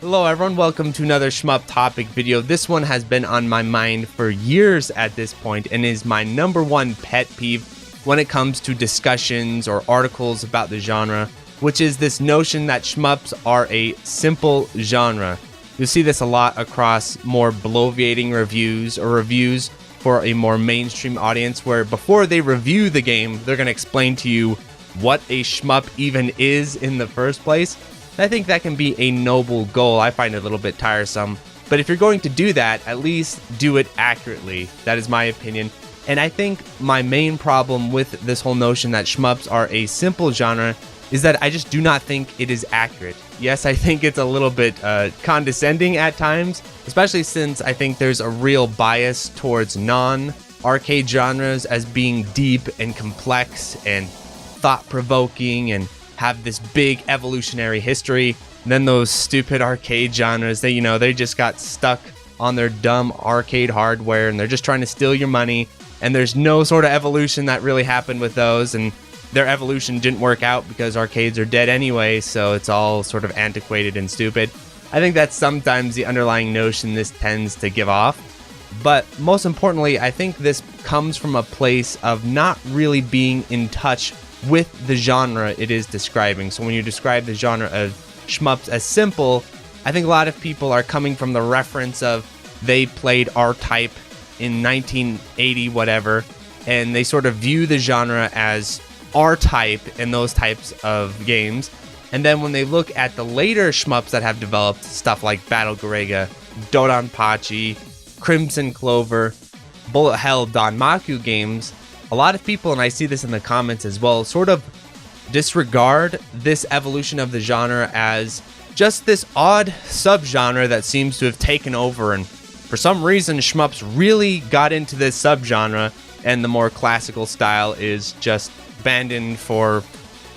Hello everyone, welcome to another Shmup Topic video. This one has been on my mind for years at this point and is my number one pet peeve when it comes to discussions or articles about the genre, which is this notion that shmups are a simple genre. You'll see this a lot across more bloviating reviews or reviews for a more mainstream audience where before they review the game, they're going to explain to you what a shmup even is in the first place. I think that can be a noble goal. I find it a little bit tiresome. But if you're going to do that, at least do it accurately. That is my opinion. And I think my main problem with this whole notion that shmups are a simple genre is that I just do not think it is accurate. Yes, I think it's a little bit condescending at times, especially since I think there's a real bias towards non-arcade genres as being deep and complex and thought-provoking and have this big evolutionary history. And then those stupid arcade genres, they just got stuck on their dumb arcade hardware and they're just trying to steal your money. And there's no sort of evolution that really happened with those, and their evolution didn't work out because arcades are dead anyway, so it's all sort of antiquated and stupid. I think that's sometimes the underlying notion this tends to give off. But most importantly, I think this comes from a place of not really being in touch with the genre it is describing. So when you describe the genre of shmups as simple, I think a lot of people are coming from the reference of they played R-Type in 1980 whatever, and they sort of view the genre as R-Type and those types of games. And then when they look at the later shmups that have developed, stuff like Battle Garega, Dodonpachi, Crimson Clover, Bullet Hell, Danmaku games, a lot of people, and I see this in the comments as well, sort of disregard this evolution of the genre as just this odd subgenre that seems to have taken over, and for some reason shmups really got into this subgenre and the more classical style is just abandoned for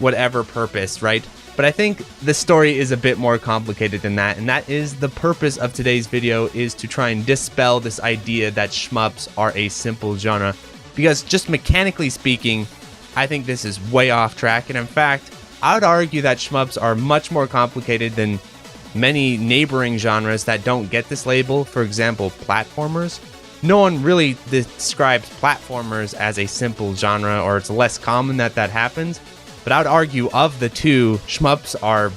whatever purpose, right? But I think the story is a bit more complicated than that, and that is the purpose of today's video, is to try and dispel this idea that shmups are a simple genre. Because just mechanically speaking, I think this is way off track, and in fact, I would argue that shmups are much more complicated than many neighboring genres that don't get this label. For example, platformers. No one really describes platformers as a simple genre, or it's less common that that happens. But I would argue of the two, shmups are,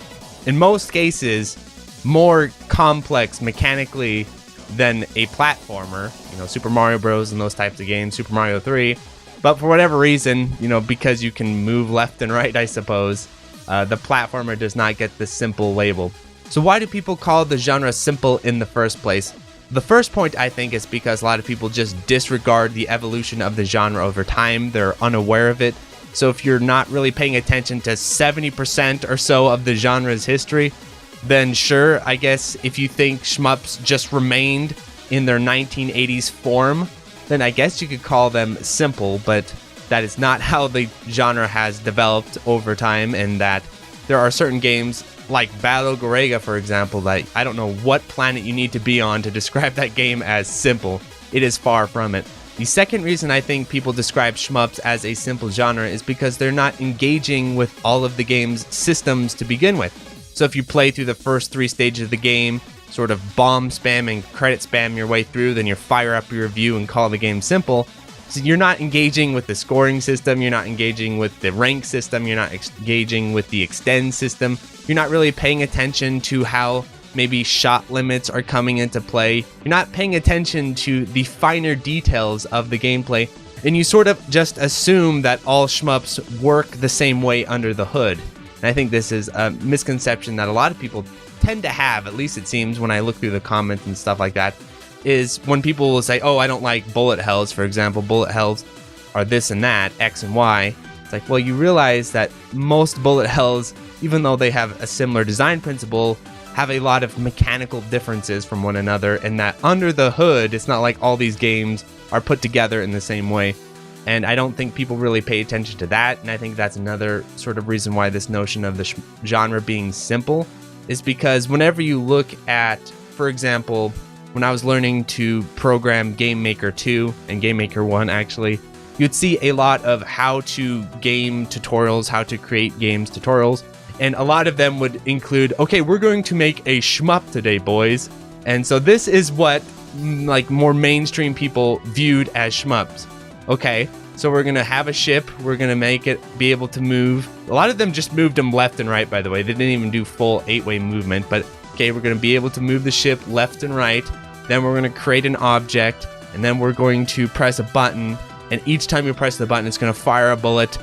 in most cases, more complex mechanically than a platformer, Super Mario Bros. And those types of games, Super Mario 3. But for whatever reason, because you can move left and right, I suppose, the platformer does not get this simple label. So why do people call the genre simple in the first place? The first point, I think, is because a lot of people just disregard the evolution of the genre over time. They're unaware of it. So if you're not really paying attention to 70% or so of the genre's history, then sure, I guess if you think shmups just remained in their 1980s form, then I guess you could call them simple, but that is not how the genre has developed over time, and that there are certain games like Battle Garega, for example, that I don't know what planet you need to be on to describe that game as simple. It is far from it. The second reason I think people describe shmups as a simple genre is because they're not engaging with all of the game's systems to begin with. So if you play through the first three stages of the game, sort of bomb spam and credit spam your way through, then you fire up your review and call the game simple. So you're not engaging with the scoring system, you're not engaging with the rank system, you're not engaging with the extend system, you're not really paying attention to how maybe shot limits are coming into play, you're not paying attention to the finer details of the gameplay, and you sort of just assume that all shmups work the same way under the hood. And I think this is a misconception that a lot of people tend to have, at least it seems when I look through the comments and stuff like that, is when people will say, oh, I don't like bullet hells, for example, bullet hells are this and that, X and Y. It's like, well, you realize that most bullet hells, even though they have a similar design principle, have a lot of mechanical differences from one another, and that under the hood, it's not like all these games are put together in the same way. And I don't think people really pay attention to that, and I think that's another sort of reason why this notion of the genre being simple is because whenever you look at, for example, when I was learning to program Game Maker 2 and Game Maker 1 actually, you'd see a lot of how to game tutorials, how to create games tutorials, And a lot of them would include, okay, we're going to make a shmup today, boys. And so this is what like more mainstream people viewed as shmups. Okay, so we're gonna have a ship, we're gonna make it be able to move. A lot of them just moved them left and right, by the way. They didn't even do full 8-way movement, but okay, we're gonna be able to move the ship left and right. Then we're gonna create an object, and then we're going to press a button, and each time you press the button, it's gonna fire a bullet.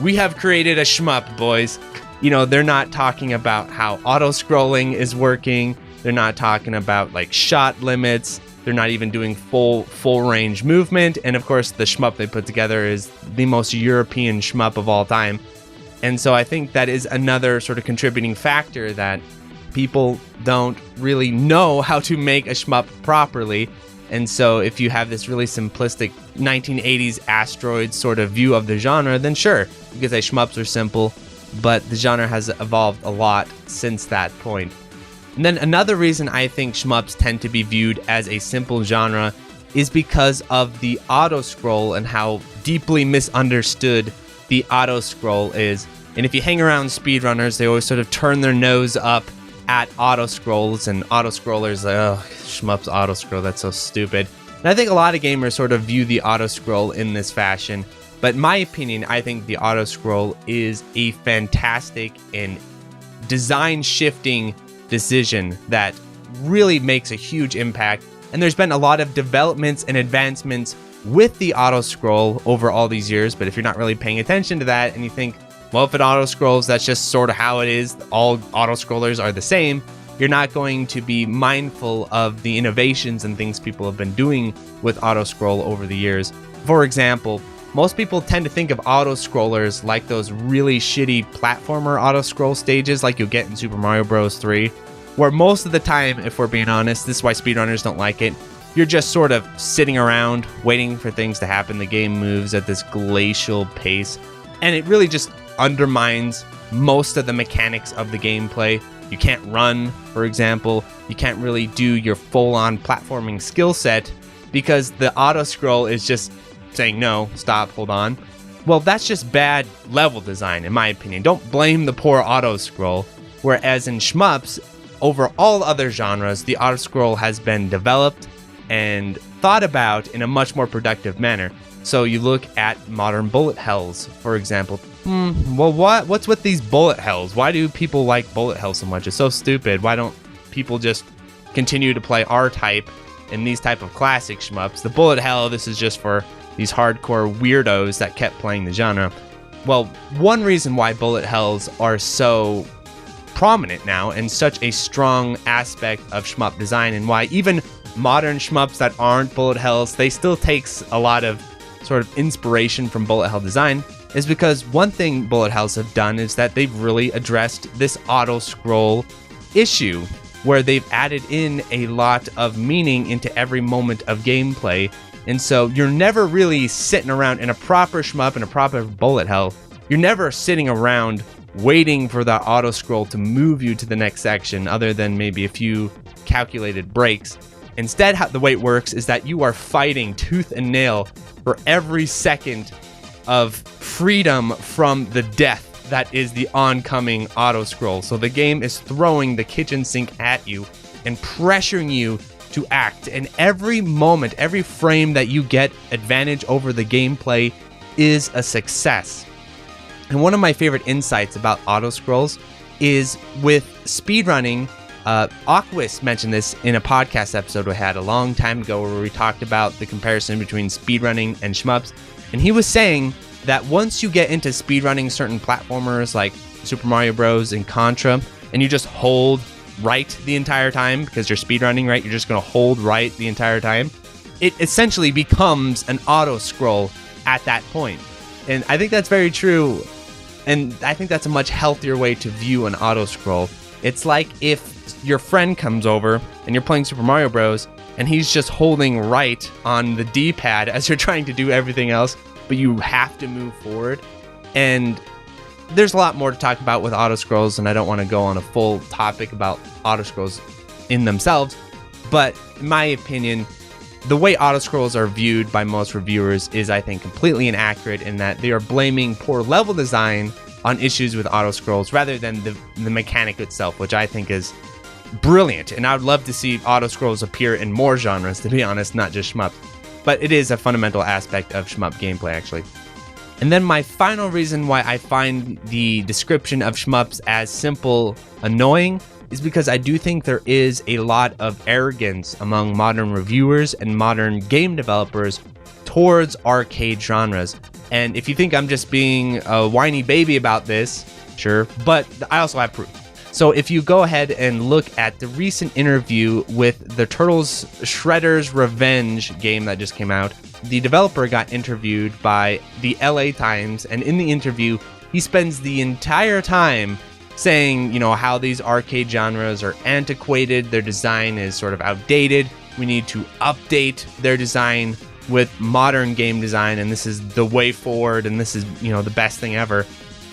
We have created a shmup, boys. You know, they're not talking about how auto-scrolling is working. They're not talking about like shot limits. They're not even doing full range movement. And of course, the shmup they put together is the most European shmup of all time. And so I think that is another sort of contributing factor that people don't really know how to make a shmup properly. And so if you have this really simplistic 1980s asteroid sort of view of the genre, then sure, you could say shmups are simple. But the genre has evolved a lot since that point. And then another reason I think shmups tend to be viewed as a simple genre is because of the auto-scroll and how deeply misunderstood the auto-scroll is. And if you hang around speedrunners, they always sort of turn their nose up at auto-scrolls, and auto-scrollers like, oh, shmups auto-scroll, that's so stupid. And I think a lot of gamers sort of view the auto-scroll in this fashion. But in my opinion, I think the auto-scroll is a fantastic and design-shifting decision that really makes a huge impact. And there's been a lot of developments and advancements with the auto-scroll over all these years. But if you're not really paying attention to that and you think, well, if it auto-scrolls, that's just sort of how it is, all auto-scrollers are the same, you're not going to be mindful of the innovations and things people have been doing with auto-scroll over the years. For example, most people tend to think of auto-scrollers like those really shitty platformer auto-scroll stages like you'll get in Super Mario Bros. 3, where most of the time, if we're being honest, this is why speedrunners don't like it, you're just sort of sitting around waiting for things to happen. The game moves at this glacial pace, and it really just undermines most of the mechanics of the gameplay. You can't run, for example. You can't really do your full-on platforming skill set because the auto-scroll is just saying no, stop, hold on. Well, that's just bad level design, in my opinion. Don't blame the poor auto-scroll. Whereas in shmups, over all other genres, the auto-scroll has been developed and thought about in a much more productive manner. So you look at modern bullet hells, for example. Well, what's with these bullet hells? Why do people like bullet hell so much? It's so stupid. Why don't people just continue to play R-Type and these type of classic shmups? The bullet hell, this is just for these hardcore weirdos that kept playing the genre. Well, one reason why bullet hells are so prominent now and such a strong aspect of shmup design, and why even modern shmups that aren't bullet hells, they still takes a lot of sort of inspiration from bullet hell design, is because one thing bullet hells have done is that they've really addressed this auto scroll issue, where they've added in a lot of meaning into every moment of gameplay. And so you're never really sitting around in a proper shmup, in a proper bullet hell. You're never sitting around waiting for the auto scroll to move you to the next section, other than maybe a few calculated breaks. Instead, the way it works is that you are fighting tooth and nail for every second of freedom from the death that is the oncoming auto scroll. So the game is throwing the kitchen sink at you and pressuring you to act. And every moment, every frame that you get advantage over the gameplay is a success. And one of my favorite insights about auto scrolls is with speedrunning. Aquis mentioned this in a podcast episode we had a long time ago where we talked about the comparison between speedrunning and shmups. And he was saying that once you get into speedrunning certain platformers like Super Mario Bros. And Contra, and you just hold right the entire time because you're speedrunning, right? You're just going to hold right the entire time. It essentially becomes an auto scroll at that point. And I think that's very true. And I think that's a much healthier way to view an auto scroll. It's like if your friend comes over and you're playing Super Mario Bros. And he's just holding right on the D-pad as you're trying to do everything else, but you have to move forward. And there's a lot more to talk about with auto scrolls, and I don't want to go on a full topic about auto scrolls in themselves. But in my opinion, the way auto scrolls are viewed by most reviewers is, I think, completely inaccurate, in that they are blaming poor level design on issues with auto scrolls rather than the mechanic itself, which I think is brilliant. And I would love to see auto scrolls appear in more genres, to be honest, not just shmup. But it is a fundamental aspect of shmup gameplay, actually. And then my final reason why I find the description of shmups as simple annoying is because I do think there is a lot of arrogance among modern reviewers and modern game developers towards arcade genres. And if you think I'm just being a whiny baby about this, sure, but I also have proof. So if you go ahead and look at the recent interview with the Turtles Shredder's Revenge game that just came out, the developer got interviewed by the LA Times, and in the interview, he spends the entire time saying, how these arcade genres are antiquated, their design is sort of outdated, we need to update their design with modern game design, and this is the way forward, and this is, the best thing ever.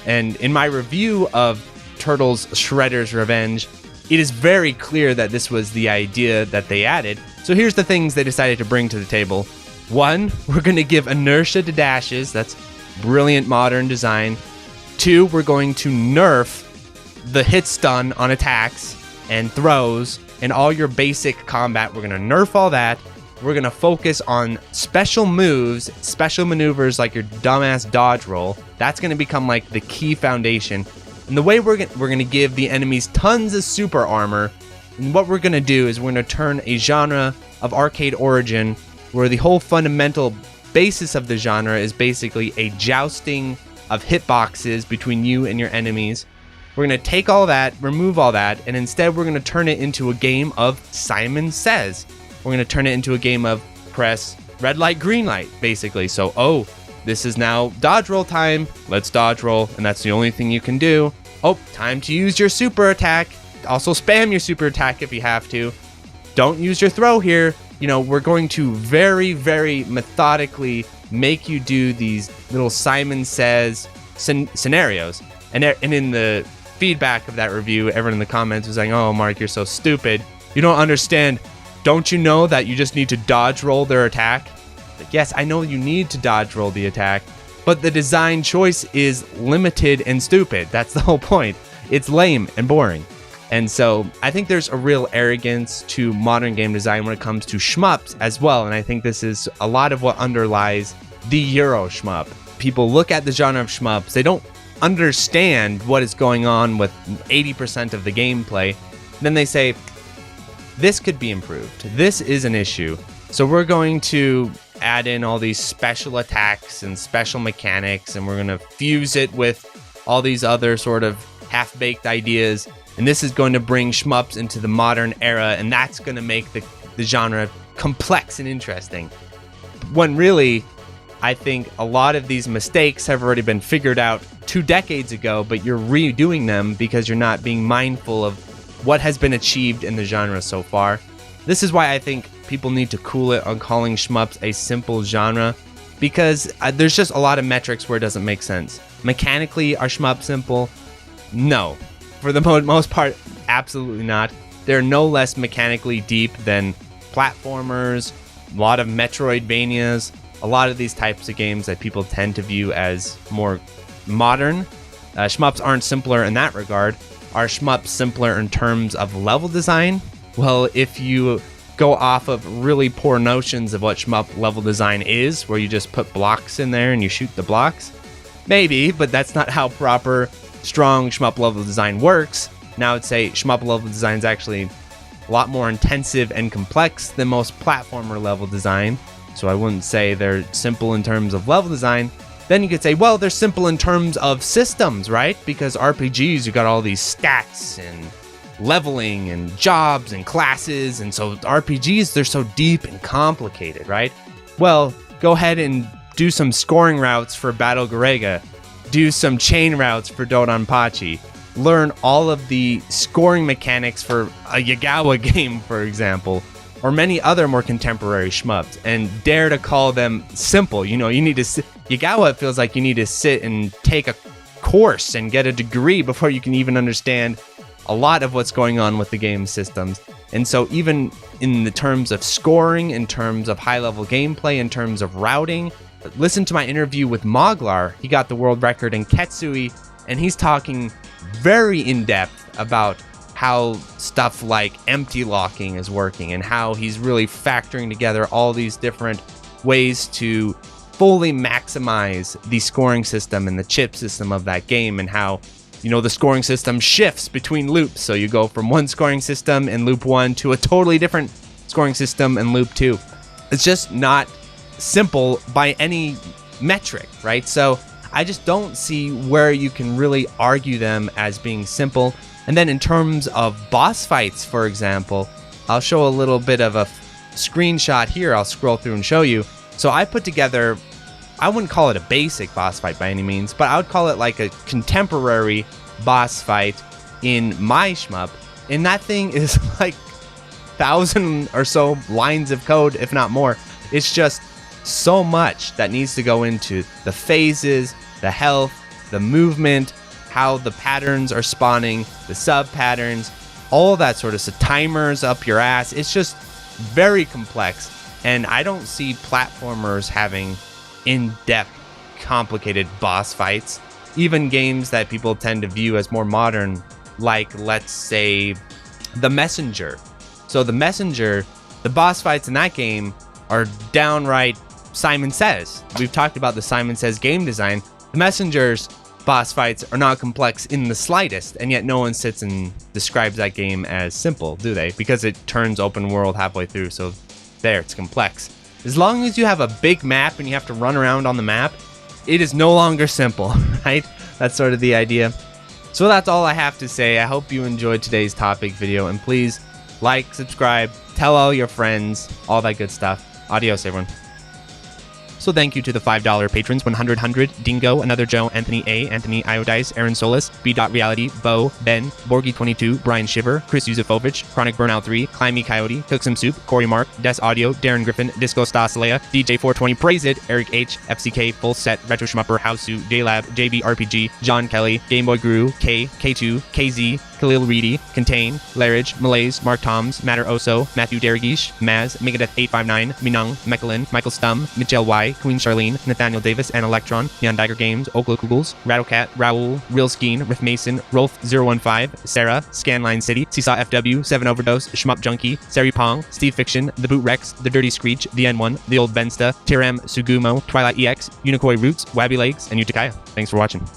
And in my review of Turtles Shredder's Revenge, it is very clear that this was the idea that they added. So here's the things they decided to bring to the table. 1, we're going to give inertia to dashes. That's brilliant modern design. 2, we're going to nerf the hit stun on attacks and throws and all your basic combat. We're going to nerf all that. We're going to focus on special moves, special maneuvers like your dumbass dodge roll. That's going to become like the key foundation. And the way we're going to give the enemies tons of super armor. And what we're going to do is we're going to turn a genre of arcade origin where the whole fundamental basis of the genre is basically a jousting of hitboxes between you and your enemies. We're going to take all that, remove all that, and instead we're going to turn it into a game of Simon Says. We're going to turn it into a game of press red light, green light, basically. So, this is now dodge roll time. Let's dodge roll, and that's the only thing you can do. Time to use your super attack. Also spam your super attack if you have to. Don't use your throw here. We're going to very, very methodically make you do these little Simon Says scenarios. And in the feedback of that review, everyone in the comments was saying, "Oh, Mark, you're so stupid. You don't understand. Don't you know that you just need to dodge roll their attack?" Like, yes, I know you need to dodge roll the attack, but the design choice is limited and stupid. That's the whole point. It's lame and boring. And so I think there's a real arrogance to modern game design when it comes to shmups as well. And I think this is a lot of what underlies the euroshmup. People look at the genre of shmups, they don't understand what is going on with 80% of the gameplay. Then they say, this could be improved. This is an issue. So we're going to add in all these special attacks and special mechanics, and we're going to fuse it with all these other sort of half-baked ideas. And this is going to bring shmups into the modern era, and that's going to make the genre complex and interesting. When really, I think a lot of these mistakes have already been figured out 2 decades ago, but you're redoing them because you're not being mindful of what has been achieved in the genre so far. This is why I think people need to cool it on calling shmups a simple genre, because there's just a lot of metrics where it doesn't make sense. Mechanically, are shmups simple? No. For the most part, absolutely not. They're no less mechanically deep than platformers, a lot of Metroidvanias, a lot of these types of games that people tend to view as more modern. Shmups aren't simpler in that regard. Are shmups simpler in terms of level design? Well, if you go off of really poor notions of what shmup level design is, where you just put blocks in there and you shoot the blocks, maybe, but that's not how proper strong shmup level design works. Now I'd say shmup level design is actually a lot more intensive and complex than most platformer level design. So I wouldn't say they're simple in terms of level design. Then you could say, well, they're simple in terms of systems, right? Because RPGs, you got all these stats and leveling and jobs and classes. And so RPGs, they're so deep and complicated, right? Well, go ahead and do some scoring routes for Battle Garega. Do some chain routes for Dodonpachi. Learn all of the scoring mechanics for a Yagawa game, for example, or many other more contemporary shmups, and dare to call them simple. You need to Yagawa, it feels like you need to sit and take a course and get a degree before you can even understand a lot of what's going on with the game systems. And so even in the terms of scoring, in terms of high-level gameplay, in terms of routing, listen to my interview with Moglar. He got the world record in Ketsui, and he's talking very in depth about how stuff like empty locking is working and how he's really factoring together all these different ways to fully maximize the scoring system and the chip system of that game, and how, you know, the scoring system shifts between loops. So you go from one scoring system in loop 1 to a totally different scoring system in loop 2. It's just not simple by any metric, right? So I just don't see where you can really argue them as being simple. And then in terms of boss fights, for example, I'll show a little bit of a screenshot here. I'll scroll through and show you. So I put together, I wouldn't call it a basic boss fight by any means, but I would call it like a contemporary boss fight in my shmup. And that thing is like 1,000 or so lines of code, if not more. It's just so much that needs to go into the phases, the health, the movement, how the patterns are spawning, the sub patterns, all that sort of stuff, timers up your ass. It's just very complex, and I don't see platformers having in-depth, complicated boss fights. Even games that people tend to view as more modern, like, let's say, The Messenger. So The Messenger, the boss fights in that game are downright Simon Says. We've talked about the Simon Says game design. The Messenger's boss fights are not complex in the slightest, and yet no one sits and describes that game as simple, do they? Because it turns open world halfway through, so there, it's complex. As long as you have a big map and you have to run around on the map, it is no longer simple, right? That's sort of the idea. So that's all I have to say. I hope you enjoyed today's topic video, and please like, subscribe, tell all your friends, all that good stuff. Adios, everyone. So thank you to the $5 patrons: 100, Dingo, Another Joe, Anthony A, Anthony Iodice, Aaron Solis, B.Reality, Bo, Ben, Borgie22, Brian Shiver, Chris Yuzefovich, Chronic Burnout 3, Climby Coyote, Cook Some Soup, Corey Mark, Des Audio, Darren Griffin, Disco Stasilea, DJ420, Praise It, Eric H, FCK, Full Set, Retro Schmupper, Housu, JLab, JB RPG, John Kelly, Gameboy Guru, K, K2, KZ, Khalil Reedy, Contain, Larridge, Malaise, Mark Toms, Matter Oso, Matthew Deragish, Maz, Megadeth859, Minung, Mechalin, Michael Stum, Mitchell Y, Queen Charlene, Nathaniel Davis, and Electron, Neon Diger Games, Oklo Kugels, Rattlecat, Raoul, Real Skeen, Riff Mason, Rolf015, Sarah, Scanline City, Seesaw FW, 7 Overdose, Shmup Junkie, Sari Pong, Steve Fiction, The Boot Rex, The Dirty Screech, The N1, The Old Bensta, Tiram Sugumo, Twilight EX, Unikoi Roots, Wabby Legs, and Utakaya. Thanks for watching.